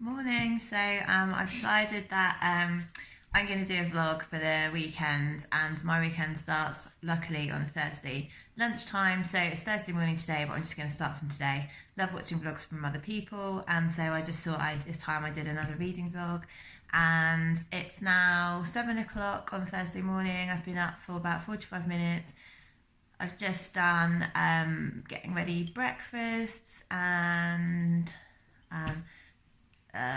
Morning. I've decided that I'm going to do a vlog for the weekend, and my weekend starts luckily on a Thursday lunchtime. So it's Thursday morning today, but I'm just going to start from today. Love watching vlogs from other people, and so I just thought it's time I did another reading vlog. And it's now 7 o'clock on Thursday morning. I've been up for about 45 minutes. I've just done getting ready breakfast and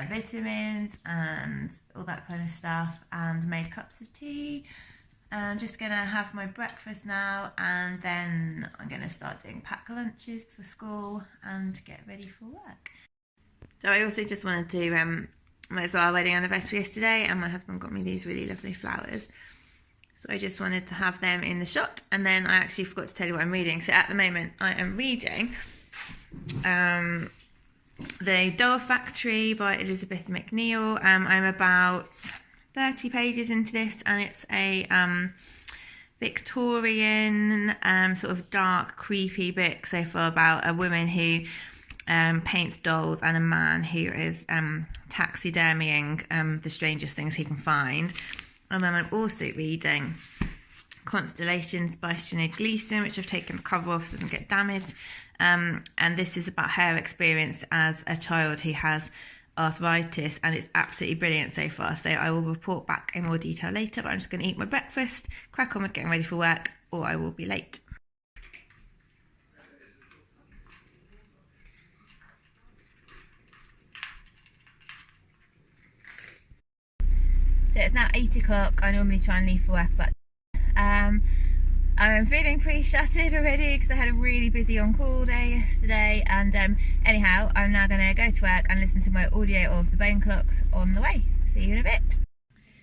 vitamins and all that kind of stuff, and made cups of tea. And I'm just gonna have my breakfast now, and then I'm gonna start doing pack lunches for school and get ready for work. So I also just wanted to, it was our wedding anniversary yesterday, and my husband got me these really lovely flowers. So I just wanted to have them in the shot, and then I actually forgot to tell you what I'm reading. So at the moment I am reading The Doll Factory by Elizabeth McNeil. I'm about 30 pages into this, and it's a Victorian sort of dark, creepy book so far about a woman who paints dolls and a man who is taxidermying the strangest things he can find. And then I'm also reading Constellations by Sinead Gleeson, which I've taken the cover off so it doesn't get damaged. And this is about her experience as a child who has arthritis, and it's absolutely brilliant so far. So I will report back in more detail later, but I'm just going to eat my breakfast, crack on with getting ready for work, or I will be late. So it's now 8 o'clock. I normally try and leave for work, but I'm feeling pretty shattered already because I had a really busy on-call day yesterday. And anyhow, I'm now going to go to work and listen to my audio of the Bone Clocks on the way. See you in a bit.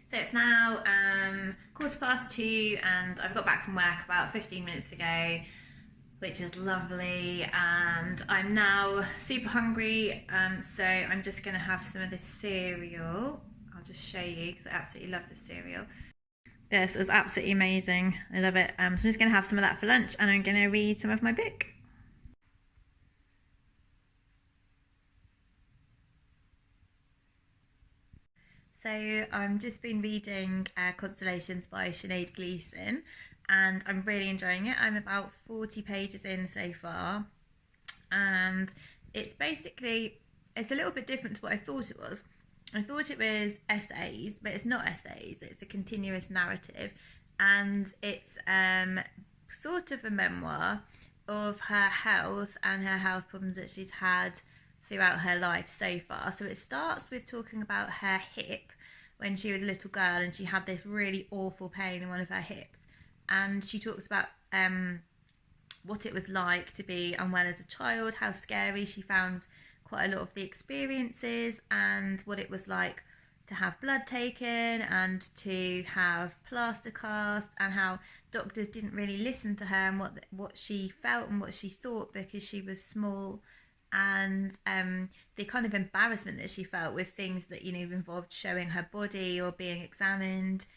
So it's now 2:15, and I've got back from work about 15 minutes ago, which is lovely, and I'm now super hungry, so I'm just going to have some of this cereal. I'll just show you because I absolutely love this cereal. This is absolutely amazing. I love it. So I'm just going to have some of that for lunch, and I'm going to read some of my book. So I've just been reading Constellations by Sinead Gleeson, and I'm really enjoying it. I'm about 40 pages in so far, and it's a little bit different to what I thought it was. I thought it was essays, but it's not essays. It's a continuous narrative, and it's sort of a memoir of her health and her health problems that she's had throughout her life so far. So it starts with talking about her hip when she was a little girl, and she had this really awful pain in one of her hips, and she talks about what it was like to be unwell as a child, how scary she found quite a lot of the experiences, and what it was like to have blood taken and to have plaster cast, and how doctors didn't really listen to her and what she felt and what she thought because she was small, and the kind of embarrassment that she felt with things that involved showing her body or being examined.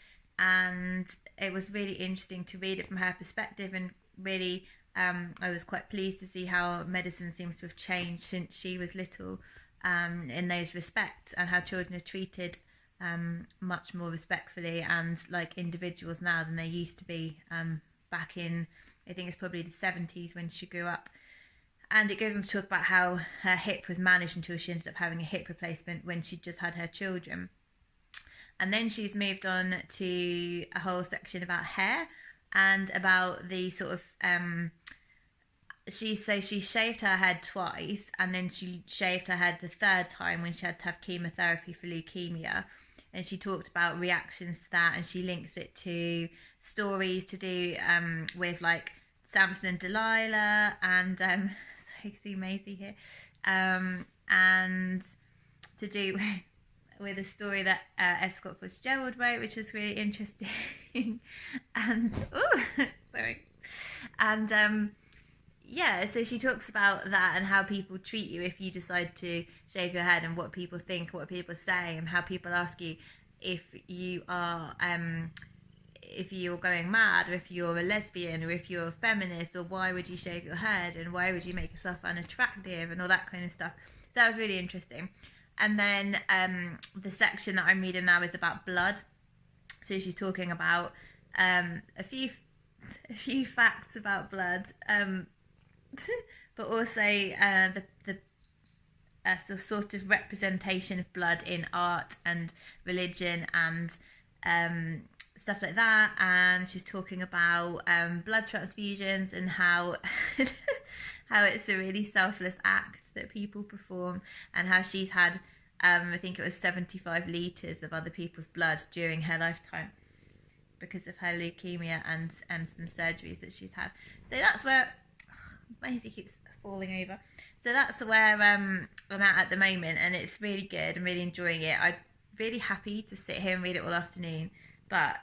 And it was really interesting to read it from her perspective, and really I was quite pleased to see how medicine seems to have changed since she was little in those respects, and how children are treated much more respectfully and like individuals now than they used to be back in, I think it's probably the 70s when she grew up. And it goes on to talk about how her hip was managed until she ended up having a hip replacement when she just had her children. And then she's moved on to a whole section about hair and about the sort of she shaved her head twice, and then she shaved her head the third time when she had to have chemotherapy for leukemia. And she talked about reactions to that, and she links it to stories to do with like Samson and Delilah, and so you see Maisie here, and to do with a story that F. Scott Fitzgerald wrote, which was really interesting. And yeah, so she talks about that and how people treat you if you decide to shave your head, and what people think, what people say, and how people ask you if you are if you're going mad, or if you're a lesbian, or if you're a feminist, or why would you shave your head, and why would you make yourself unattractive, and all that kind of stuff. So that was really interesting. And then the section that I'm reading now is about blood. So she's talking about a few facts about blood, but also the sort of representation of blood in art and religion and stuff like that. And she's talking about blood transfusions and how how it's a really selfless act that people perform, and how she's had I think it was 75 litres of other people's blood during her lifetime because of her leukemia and some surgeries that she's had. So that's where Maisie keeps falling over. So that's where I'm at the moment, and it's really good. I'm really enjoying it. I'm really happy to sit here and read it all afternoon. But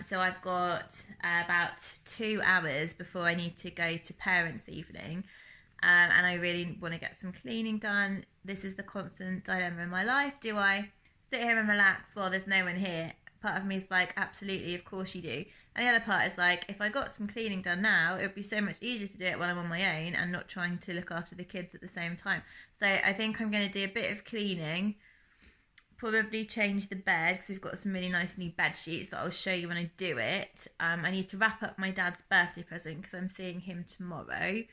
so I've got about 2 hours before I need to go to parents' evening, and I really want to get some cleaning done. This is the constant dilemma in my life. Do I sit here and relax while there's no one here? Part of me is like, absolutely, of course you do. And the other part is like, if I got some cleaning done now, it would be so much easier to do it when I'm on my own and not trying to look after the kids at the same time. So I think I'm going to do a bit of cleaning, probably change the bed because we've got some really nice new bed sheets that I'll show you when I do it. I need to wrap up my dad's birthday present because I'm seeing him tomorrow.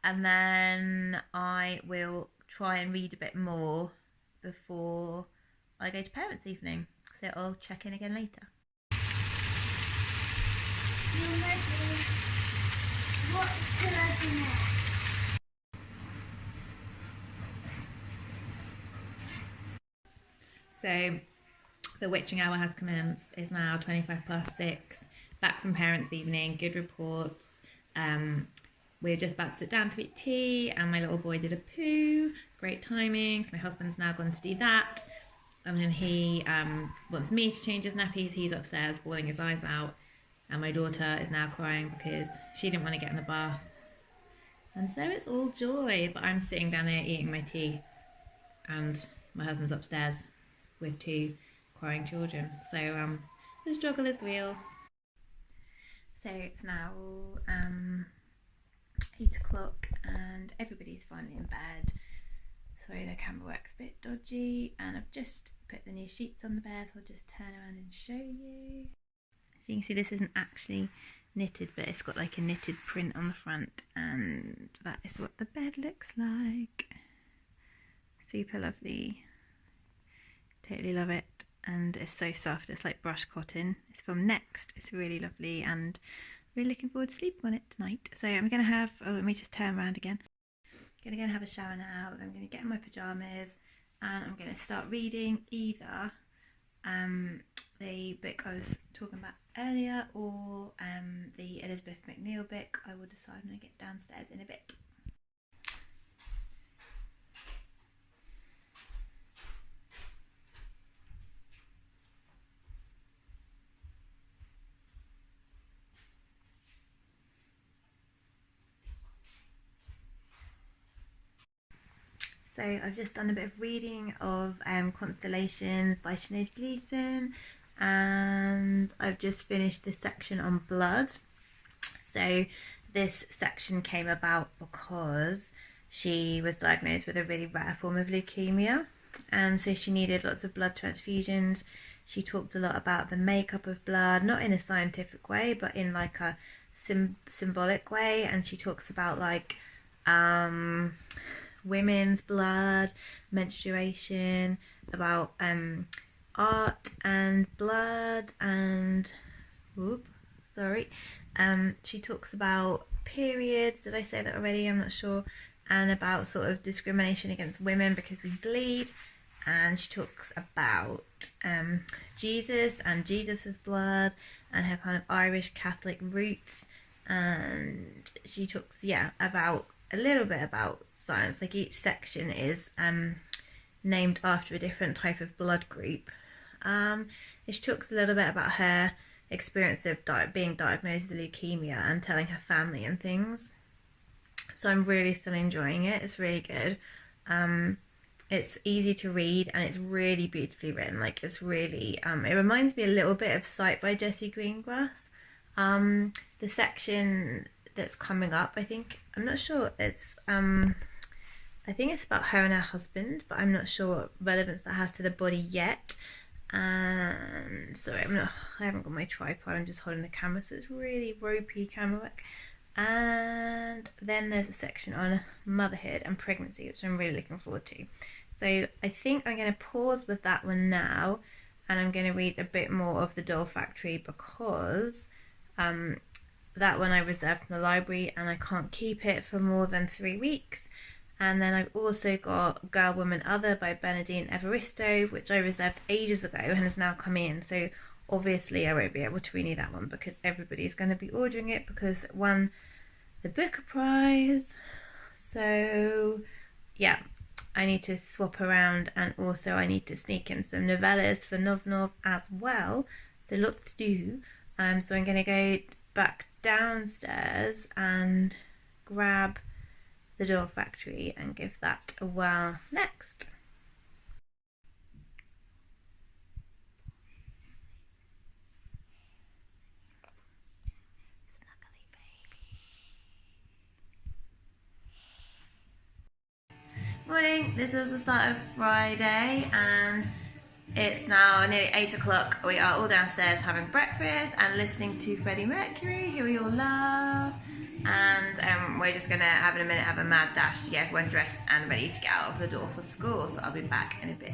And then I will try and read a bit more before I go to parents' evening. So I'll check in again later. What can I do next? So the witching hour has commenced. It's now 6:25. Back from parents' evening. Good reports. We're just about to sit down to eat tea, and my little boy did a poo. Great timings. My husband's now gone to do that. And then he wants me to change his nappies. He's upstairs bawling his eyes out. And my daughter is now crying because she didn't want to get in the bath. And so it's all joy. But I'm sitting down here eating my tea. And my husband's upstairs with 2 crying children. So the struggle is real. So it's now 8 o'clock and everybody's finally in bed. Sorry, the camera work's a bit dodgy, and I've just put the new sheets on the bed, so I'll just turn around and show you. So you can see this isn't actually knitted, but it's got like a knitted print on the front, and that is what the bed looks like. Super lovely. Totally love it, and it's so soft. It's like brush cotton. It's from Next. It's really lovely, and really looking forward to sleeping on it tonight. So I'm gonna have, let me just turn around again. Gonna go and have a shower now. I'm gonna get in my pajamas and I'm gonna start reading either the book I was talking about earlier or the Elizabeth McNeil book. I will decide when I get downstairs in a bit. So I've just done a bit of reading of Constellations by Sinead Gleeson, and I've just finished this section on blood. So this section came about because she was diagnosed with a really rare form of leukemia, and so she needed lots of blood transfusions. She talked a lot about the makeup of blood, not in a scientific way, but in like a symbolic way, and she talks about like women's blood, menstruation, about art and blood, and she talks about periods. Did I say that already? I'm not sure. And about sort of discrimination against women because we bleed. And she talks about Jesus and Jesus's blood and her kind of Irish Catholic roots. And she talks, about a little bit about science. Like each section is named after a different type of blood group. She talks a little bit about her experience of being diagnosed with leukemia and telling her family and things. So I'm really still enjoying it. It's really good. It's easy to read and it's really beautifully written. Like it's really, it reminds me a little bit of Sight by Jessie Greengrass. The section that's coming up, I think, I'm not sure, it's I think it's about her and her husband, but I'm not sure what relevance that has to the body yet. And sorry, I haven't got my tripod, I'm just holding the camera, so it's really ropey camera work. And then there's a section on motherhood and pregnancy, which I'm really looking forward to. So I think I'm going to pause with that one now, and I'm going to read a bit more of The Doll Factory, because that one I reserved from the library and I can't keep it for more than 3 weeks. And then I've also got Girl, Woman, Other by Bernardine Evaristo, which I reserved ages ago and has now come in. So obviously I won't be able to renew that one because everybody's going to be ordering it because it won the Booker Prize. So yeah, I need to swap around, and also I need to sneak in some novellas for Nov as well. So lots to do. So I'm going to go back downstairs and grab The Doll Factory and give that a whirl next. Morning, this is the start of Friday and it's now nearly 8 o'clock. We are all downstairs having breakfast and listening to Freddie Mercury, who we all love. And we're just gonna have in a minute have a mad dash to get everyone dressed and ready to get out of the door for school. So I'll be back in a bit.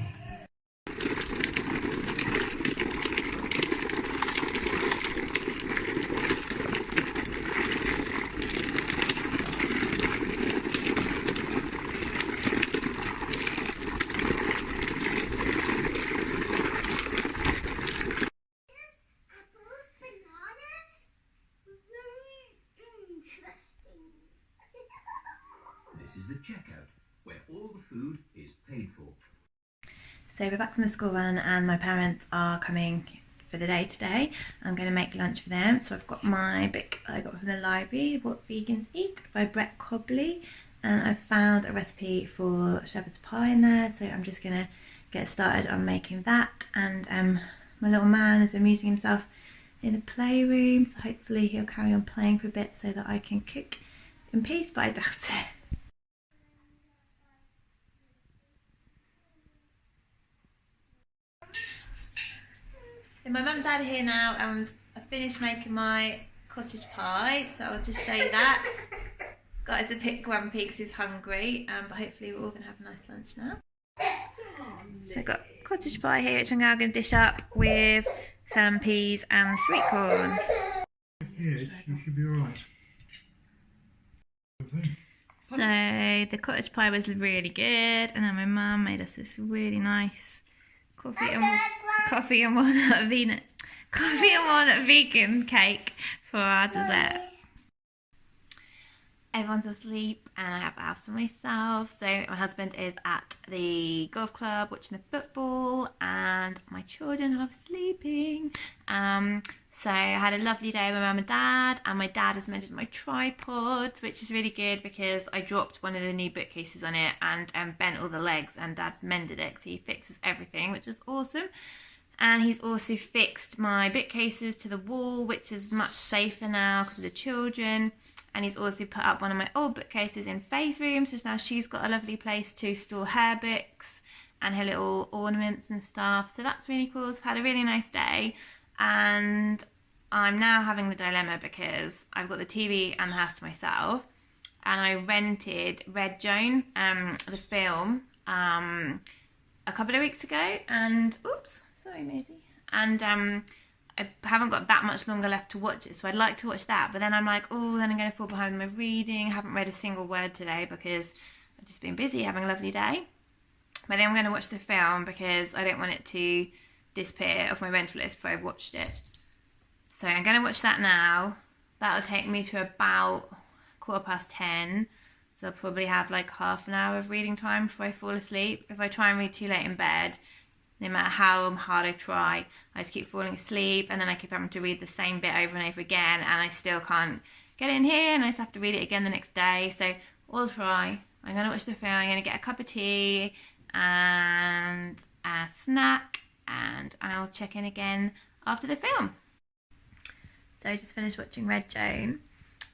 This is the checkout, where all the food is paid for. So we're back from the school run and my parents are coming for the day today. I'm going to make lunch for them. So I've got my book I got from the library, What Vegans Eat by Brett Cobley. And I've found a recipe for shepherd's pie in there. So I'm just going to get started on making that. And my little man is amusing himself in the playroom. So hopefully he'll carry on playing for a bit so that I can cook in peace, but I doubt it. My mum and dad are here now and I finished making my cottage pie, so I'll just show you that. Got us a bit grumpy because he's hungry, but hopefully we're all going to have a nice lunch now. So I've got cottage pie here, which I'm now going to dish up with some peas and sweet corn. Yes, you should be alright. So the cottage pie was really good, and then my mum made us this really nice coffee and walnut vegan cake for our dessert. Everyone's asleep and I have the house to myself. So my husband is at the golf club watching the football and my children are sleeping. So I had a lovely day with mum and dad, and my dad has mended my tripod, which is really good because I dropped one of the new bookcases on it and bent all the legs, and dad's mended it because he fixes everything, which is awesome. And he's also fixed my bookcases to the wall, which is much safer now because of the children. And he's also put up one of my old bookcases in Faye's room, so now she's got a lovely place to store her books and her little ornaments and stuff. So that's really cool. So I've had a really nice day. And I'm now having the dilemma because I've got the TV and the house to myself, and I rented Red Joan, the film, a couple of weeks ago, and oops, sorry Maisie, and I haven't got that much longer left to watch it, so I'd like to watch that, but then I'm like, oh, then I'm going to fall behind my reading. I haven't read a single word today because I've just been busy having a lovely day. But then I'm going to watch the film because I don't want it to disappear off my rental list before I've watched it. So I'm going to watch that now. That'll take me to about 10:15. So I'll probably have like half an hour of reading time before I fall asleep. If I try and read too late in bed, no matter how hard I try, I just keep falling asleep, and then I keep having to read the same bit over and over again, and I still can't get in here, and I just have to read it again the next day. So I'll try. I'm going to watch the film. I'm going to get a cup of tea and a snack, and I'll check in again after the film. So I just finished watching Red Joan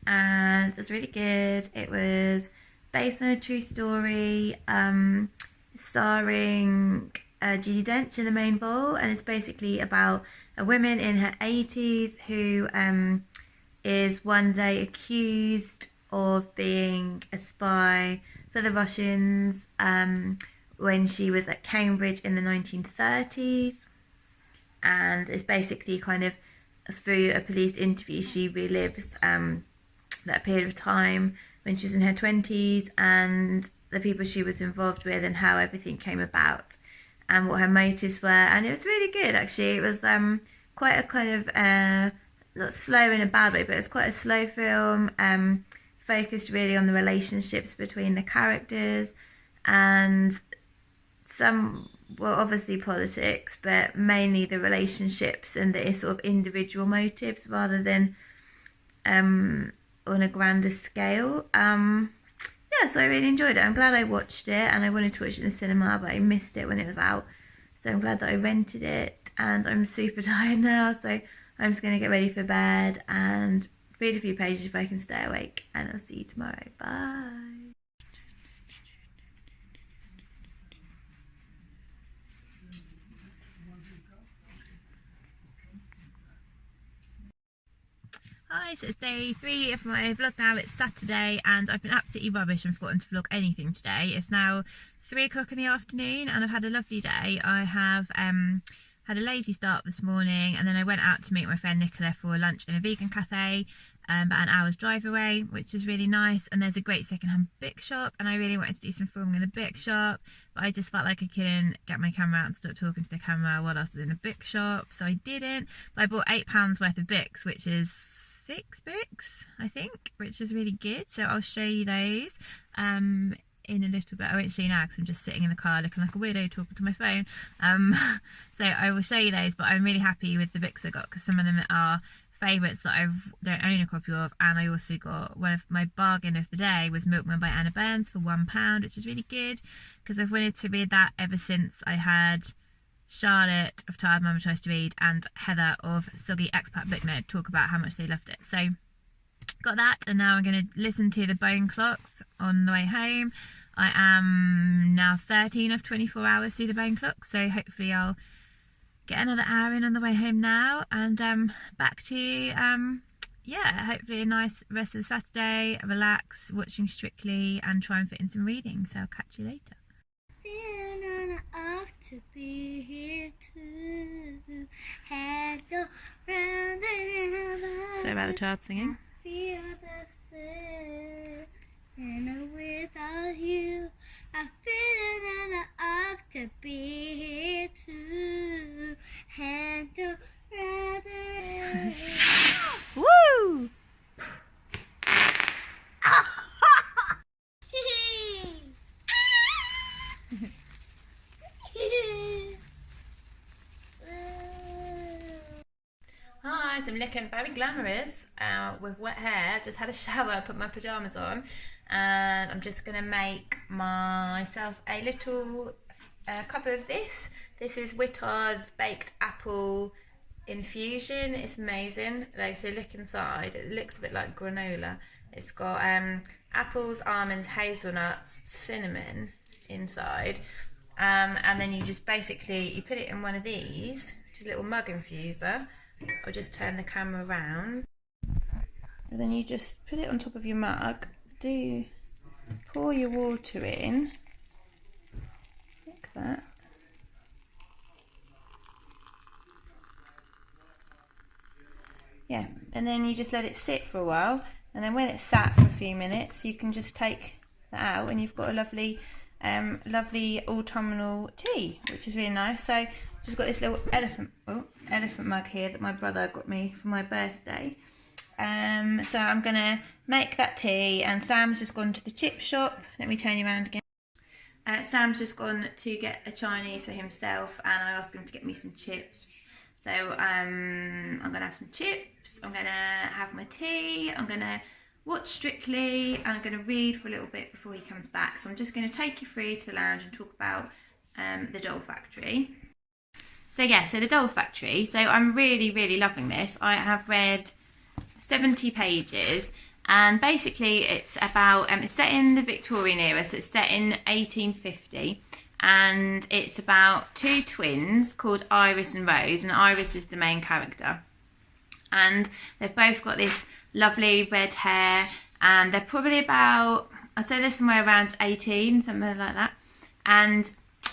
and it was really good. It was based on a true story, starring Judi Dench in the main role, and it's basically about a woman in her 80s who is one day accused of being a spy for the Russians when she was at Cambridge in the 1930s, and it's basically kind of through a police interview she relives that period of time when she was in her 20s and the people she was involved with and how everything came about and what her motives were. And it was really good, actually. It was quite a kind of not slow in a bad way, but it's quite a slow film, focused really on the relationships between the characters and some, well, obviously politics, but mainly the relationships and the sort of individual motives rather than on a grander scale. Yeah, so I really enjoyed it. I'm glad I watched it, and I wanted to watch it in the cinema, but I missed it when it was out. So I'm glad that I rented it, and I'm super tired now, so I'm just going to get ready for bed and read a few pages if I can stay awake, and I'll see you tomorrow. Bye. Hi, so it's day 3 of my vlog now. It's Saturday and I've been absolutely rubbish and forgotten to vlog anything today. It's now 3 o'clock in the afternoon and I've had a lovely day. I have had a lazy start this morning, and then I went out to meet my friend Nicola for lunch in a vegan cafe about an hour's drive away, which is really nice. And there's a great secondhand book shop, and I really wanted to do some filming in the book shop, but I just felt like I couldn't get my camera out and start talking to the camera while I was in the book shop, so I didn't. But I bought £8 worth of books, which is 6 books, I think, which is really good. So I'll show you those in a little bit. I won't show you now because I'm just sitting in the car looking like a weirdo talking to my phone. So I will show you those, but I'm really happy with the books I got because some of them are favourites that I don't own a copy of, and I also got one of my bargain of the day was Milkman by Anna Burns for £1, which is really good because I've wanted to read that ever since I had Charlotte of Tired Mama Tries to Read and Heather of Soggy Expat Book Nerd talk about how much they loved it. So got that, and now I'm going to listen to the Bone Clocks on the way home. I am now 13 of 24 hours through the Bone Clocks, so hopefully I'll get another hour in on the way home now, and back to yeah, hopefully a nice rest of the Saturday, relax, watching Strictly and try and fit in some reading. So I'll catch you later. Feeling off to be here to handle round and Sorry about the child singing. feel the same. And without you, I feel up to be here to handle rather. Woo! Hi, so I'm looking very glamorous with wet hair. Just had a shower, put my pyjamas on, and I'm just gonna make myself a little cup of this. This is Whittard's baked apple infusion. It's amazing. Like, so look inside. It looks a bit like granola. It's got apples, almonds, hazelnuts, cinnamon inside, and then you just basically you put it in one of these, which is a little mug infuser. I'll just turn the camera around, and then you just put it on top of your mug. Pour your water in like that. Yeah, and then you just let it sit for a while, and then when it's sat for a few minutes you can just take that out and you've got a lovely lovely autumnal tea, which is really nice. So just got this little elephant mug here that my brother got me for my birthday. So I'm gonna make that tea, and Sam's just gone to the chip shop. Let me turn you around again. Sam's just gone to get a Chinese for himself, and I asked him to get me some chips. So I'm gonna have some chips, I'm gonna have my tea, I'm gonna watch Strictly, and I'm gonna read for a little bit before he comes back. So I'm just gonna take you through to the lounge and talk about the Doll Factory. So yeah, so the Doll Factory. So I'm really, really loving this. I have read 70 pages, And basically it's about, it's set in the Victorian era, so it's set in 1850. And it's about two twins called Iris and Rose, and Iris is the main character. And they've both got this lovely red hair, and they're probably about, I'd say they're somewhere around 18, something like that. And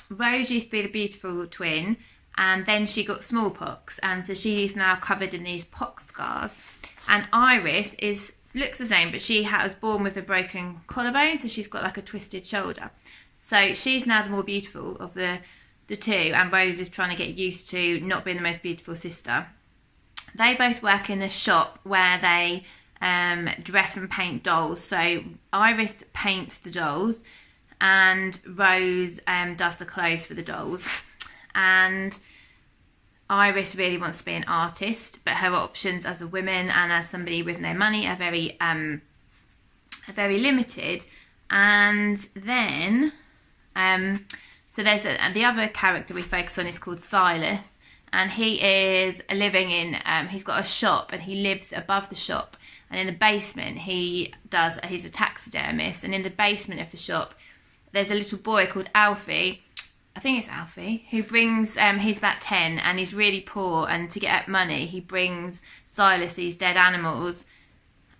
Rose used to be the beautiful twin, and then she got smallpox, and so she's now covered in these pox scars. And Iris looks the same, but she was born with a broken collarbone, so she's got like a twisted shoulder. So she's now the more beautiful of the two, and Rose is trying to get used to not being the most beautiful sister. They both work in a shop where they dress and paint dolls. So Iris paints the dolls, and Rose does the clothes for the dolls. And Iris really wants to be an artist, but her options as a woman and as somebody with no money are very limited. And then, so there's the other character we focus on is called Silas, and he is living in, he's got a shop, and he lives above the shop, and in the basement he's a taxidermist, and in the basement of the shop there's a little boy called Alfie, I think it's Alfie, who brings, he's about 10 and he's really poor, and to get money he brings Silas these dead animals,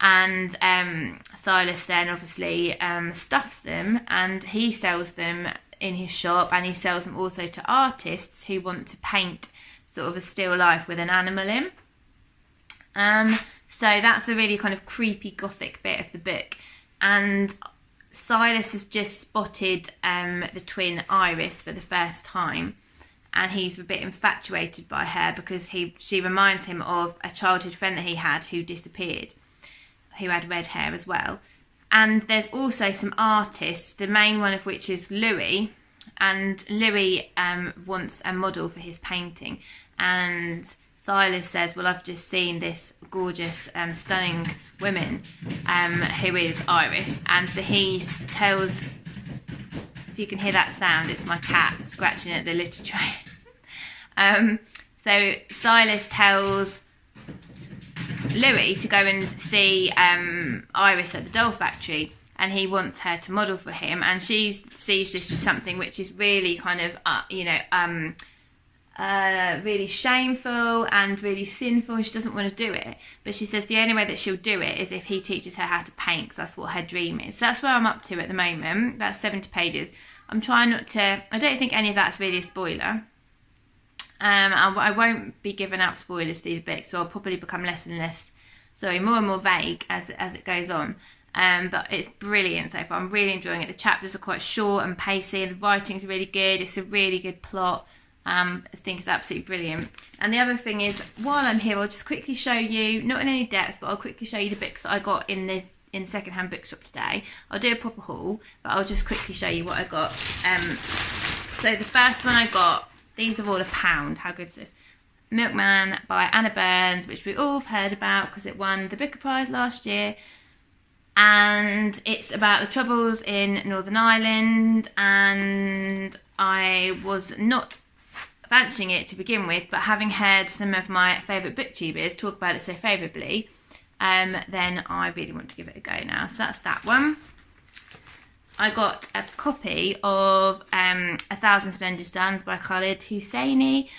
and Silas then obviously stuffs them, and he sells them in his shop, and he sells them also to artists who want to paint sort of a still life with an animal in. So that's a really kind of creepy gothic bit of the book. And Silas has just spotted the twin Iris for the first time, and he's a bit infatuated by her because she reminds him of a childhood friend that he had who disappeared, who had red hair as well. And there's also some artists, the main one of which is Louis, and Louis wants a model for his painting, and Silas says, well, I've just seen this gorgeous, stunning woman who is Iris. And so he tells, if you can hear that sound, it's my cat scratching at the litter tray. So Silas tells Louis to go and see Iris at the doll factory, and he wants her to model for him, and she sees this as something which is really kind of really shameful and really sinful. She doesn't want to do it, but she says the only way that she'll do it is if he teaches her how to paint, because that's what her dream is. So that's where I'm up to at the moment. That's 70 pages. I'm trying not to, I don't think any of that's really a spoiler. I won't be giving out spoilers through the book, so I'll probably become more and more vague as it goes on. But it's brilliant so far. I'm really enjoying it. The chapters are quite short and pacey, and the writing's really good. It's a really good plot. I think it's absolutely brilliant. And the other thing is, while I'm here, I'll just quickly show you, not in any depth, but I'll quickly show you the books that I got in the secondhand bookshop today. I'll do a proper haul, but I'll just quickly show you what I got. So the first one I got, these are all £1. How good is this? Milkman by Anna Burns, which we all have heard about because it won the Booker Prize last year. And it's about the troubles in Northern Ireland, and I was not fancying it to begin with, but having heard some of my favourite booktubers talk about it so favourably, then I really want to give it a go now. So that's that one. I got a copy of 1,000 Splendid Suns by Khaled Hosseini.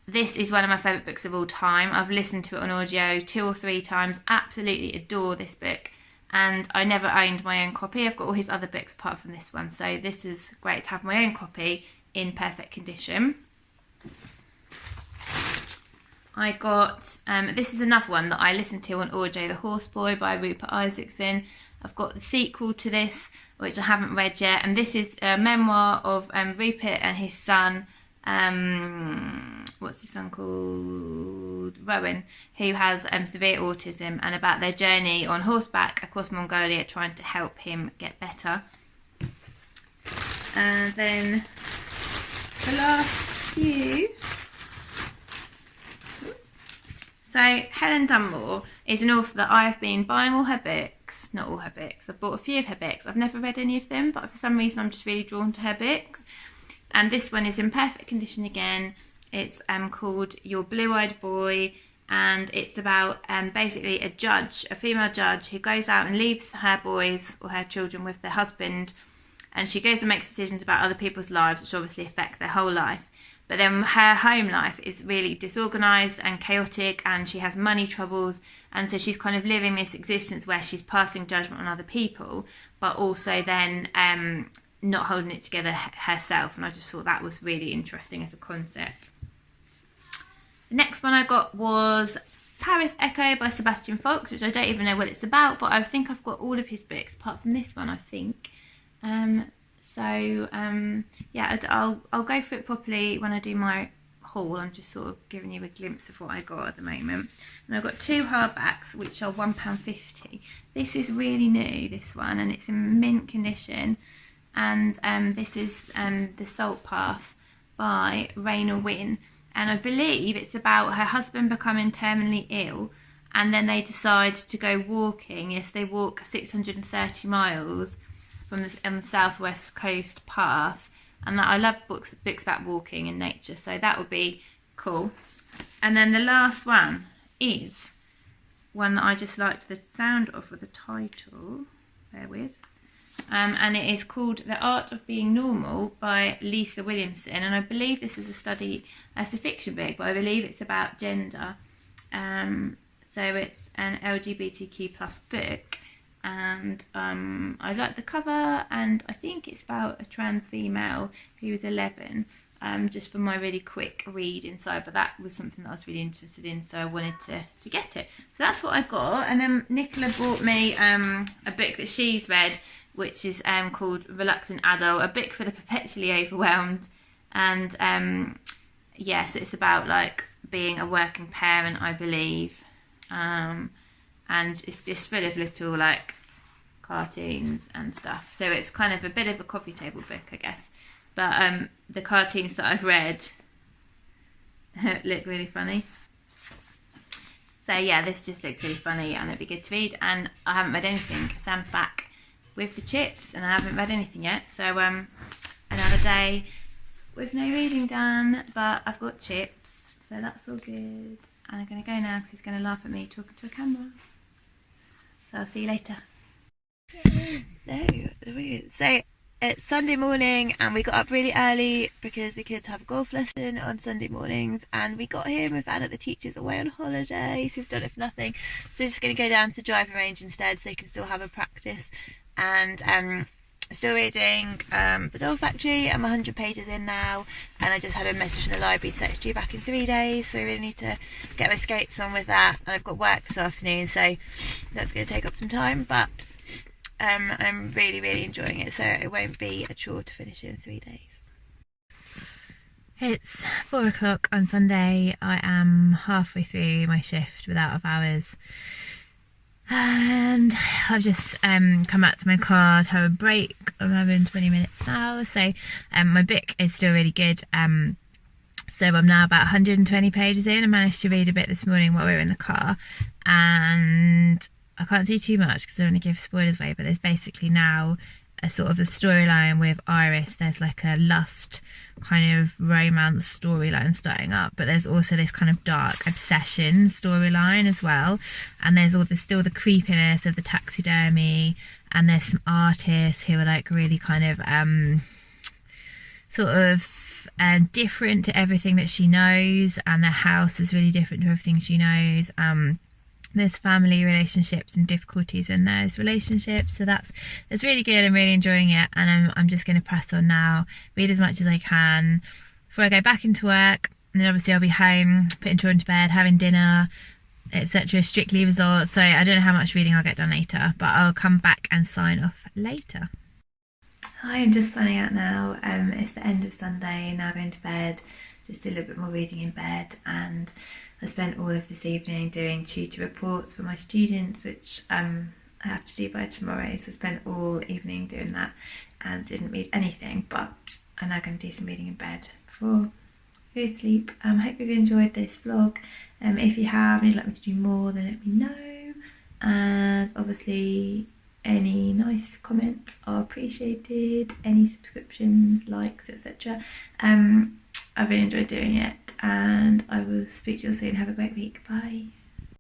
This is one of my favourite books of all time. I've listened to it on audio 2 or 3 times. Absolutely adore this book. And I never owned my own copy. I've got all his other books apart from this one. So this is great to have my own copy in perfect condition. I got, this is another one that I listened to on audio, The Horseboy by Rupert Isaacson. I've got the sequel to this, which I haven't read yet. And this is a memoir of Rupert and his son, what's his son called? Rowan, who has severe autism, and about their journey on horseback across Mongolia trying to help him get better. And then the last few. So Helen Dunmore is an author that I have been buying all her books. Not all her books. I've bought a few of her books. I've never read any of them, but for some reason I'm just really drawn to her books. And this one is in perfect condition again. It's called Your Blue-Eyed Boy, and it's about basically a female judge who goes out and leaves her boys or her children with their husband, and she goes and makes decisions about other people's lives, which obviously affect their whole life. But then her home life is really disorganised and chaotic, and she has money troubles, and so she's kind of living this existence where she's passing judgment on other people, but also then not holding it together herself. And I just thought that was really interesting as a concept. The next one I got was Paris Echo by Sebastian Faulks, which I don't even know what it's about, but I think I've got all of his books apart from this one, I think. Yeah, I'll go through it properly when I do my haul. I'm just sort of giving you a glimpse of what I got at the moment. And I've got 2 hardbacks, which are £1.50. This is really new, this one, and it's in mint condition. And this is The Salt Path by Raina Wynn. And I believe it's about her husband becoming terminally ill, and then they decide to go walking. Yes, they walk 630 miles on the southwest coast path, and I love books about walking in nature, so that would be cool. And then the last one is one that I just liked the sound of, or the title, bear with, and it is called The Art of Being Normal by Lisa Williamson, and I believe this is it's a fiction book, but I believe it's about gender, so it's an LGBTQ plus book. And I like the cover, and I think it's about a trans female who was 11, just from my really quick read inside, but that was something that I was really interested in, so I wanted to get it. So that's what I got. And then Nicola bought me a book that she's read, which is called Reluctant Adult, a book for the perpetually overwhelmed. And so it's about like being a working parent, I believe. And it's just full of little like cartoons and stuff, so it's kind of a bit of a coffee table book, I guess, but the cartoons that I've read look really funny. So yeah, this just looks really funny and it'd be good to read. And I haven't read anything. Sam's back with the chips and I haven't read anything yet, so another day with no reading done, but I've got chips, so that's all good. And I'm going to go now because he's going to laugh at me talking to a camera. So I'll see you later. No, so it's Sunday morning and we got up really early because the kids have a golf lesson on Sunday mornings, and we got here and we found out the teacher's away on holiday, so we've done it for nothing. So we're just going to go down to the driving range instead so they can still have a practice. And still reading The Doll Factory. I'm 100 pages in now, and I just had a message from the library to say it's due back in 3 days, so I really need to get my skates on with that. And I've got work this afternoon, so that's going to take up some time, but I'm really, really enjoying it, so it won't be a chore to finish it in 3 days. It's 4 o'clock on Sunday. I am halfway through my shift with out of hours. And I've just come back to my car to have a break. I'm having 20 minutes now, so my book is still really good. So I'm now about 120 pages in. I managed to read a bit this morning while we were in the car, and I can't see too much because I don't want to give spoilers away, but there's basically now a sort of a storyline with Iris. There's like a lust kind of romance storyline starting up, but there's also this kind of dark obsession storyline as well, and there's still the creepiness of the taxidermy, and there's some artists who are like really kind of different to everything that she knows, and their house is really different to everything she knows. There's family relationships and difficulties in those relationships, so it's really good. I'm really enjoying it, and I'm just going to press on now, read as much as I can before I go back into work, and then obviously I'll be home, putting children to bed, having dinner, etc. Strictly results, so I don't know how much reading I'll get done later, but I'll come back and sign off later. Hi, I'm just signing out now. It's the end of Sunday, now going to bed, just do a little bit more reading in bed, and I spent all of this evening doing tutor reports for my students, which I have to do by tomorrow, so I spent all evening doing that and didn't read anything, but I'm now going to do some reading in bed before I go to sleep. I hope you've enjoyed this vlog. If you have and you'd like me to do more, then let me know, and obviously any nice comments are appreciated, any subscriptions, likes, etc. I've really enjoyed doing it, and I will speak to you soon. Have a great week. Bye.